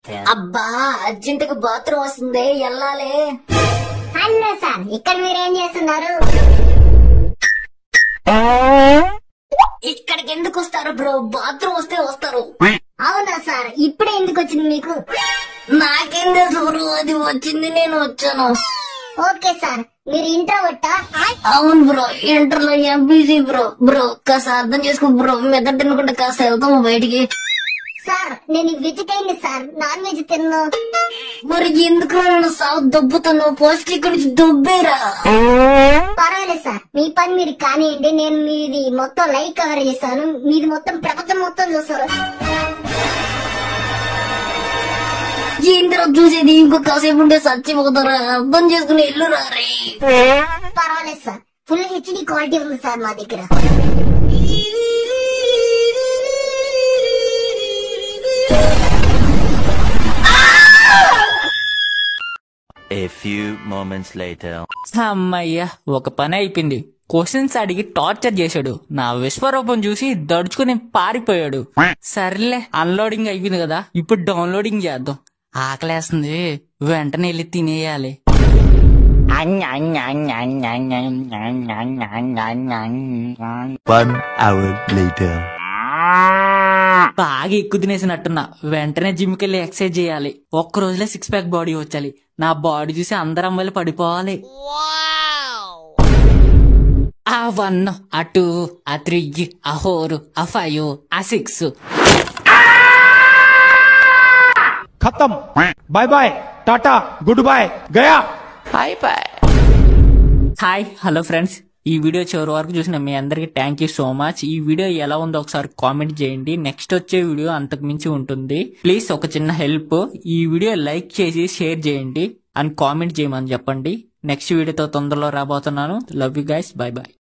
అబ్బా అర్జెంట్ గా బాత్రూమ్ వస్తుంది వెళ్ళాలి. హలో సార్, ఇక్కడ మీరేం చేస్తున్నారు? ఇక్కడికి ఎందుకు వస్తారు బ్రో? బాత్రూమ్ వస్తే వస్తారు. అవునా సార్, ఇప్పుడే ఎందుకు వచ్చింది మీకు? నాకేం తెలుసు బ్రో, అది వచ్చింది నేను వచ్చాను. ఓకే సార్, మీరు ఇంట్రోవర్టా? అవును బ్రో, ఇంటర్ లో ఎంపీసీ బ్రో. బ్రో కాస్త అర్థం చేసుకో బ్రో, మెదడు తినకుండా కాస్త వెళ్తాము బయటికి. సార్ నేను వెజిటేరియన్ సార్, నాన్ వెజ్ తిన్ను. మరి ఎందుకు సాగు దొబ్బుతాను? పౌష్టిక నుంచి దొబ్బేరా. పర్వాలేదు సార్, మీ పని మీరు కానివ్వండి. నేను మీది మొత్తం లైవ్ కవర్ చేస్తాను. మీది మొత్తం ప్రపంచం మొత్తం చూస్తారు. ఏంద్రా చూసేది? ఇంకో కాసేపు ఉంటే చచ్చిపోతారా? అర్థం చేసుకుని ఇల్లు రారే. పర్వాలేదు సార్, ఫుల్ హెచ్డి క్వాలిటీ ఉంది సార్ మా దగ్గర. A few moments later. అమ్మయ్యా, ఒక పని అయిపోయింది. క్వశ్చన్స్ అడిగి టార్చర్ చేశాడు. నా విశ్వరూపం చూసి దడుచుకుని పారిపోయాడు. సర్లే, అన్లోడింగ్ అయిపోయింది కదా, ఇప్పుడు డౌన్లోడింగ్ చేద్దాం. ఆకలేస్తుంది, వెంటనే వెళ్ళి తినేయాలి. 1 hour later. బాగా ఎక్కువ తినేసినట్టున్నా. వెంటనే జిమ్ కెళ్ళి ఎక్సర్సైజ్ చేయాలి. ఒక్క రోజులో 6 ప్యాక్ బాడీ వచ్చాలి. నా బాడీ చూసి అందరు అమ్మాయిలు పడిపోవాలి. ఆ 1, ఆ 2, ఆ 3, ఆ 4, ఆ 5, ఆ 6. खत्म, bye bye, tata, good bye, गया. Hi, hello friends. ఈ వీడియో చివరి వరకు చూసిన మీ అందరికి థ్యాంక్ యూ సో మచ్. ఈ వీడియో ఎలా ఉందో ఒకసారి కామెంట్ చేయండి. నెక్స్ట్ వచ్చే వీడియో అంతకు మించి ఉంటుంది. ప్లీజ్ ఒక చిన్న హెల్ప్, ఈ వీడియో లైక్ చేసి షేర్ చేయండి అని కామెంట్ చేయమని చెప్పండి. నెక్స్ట్ వీడియోతో తొందరలో రాబోతున్నాను. Love you guys, bye bye.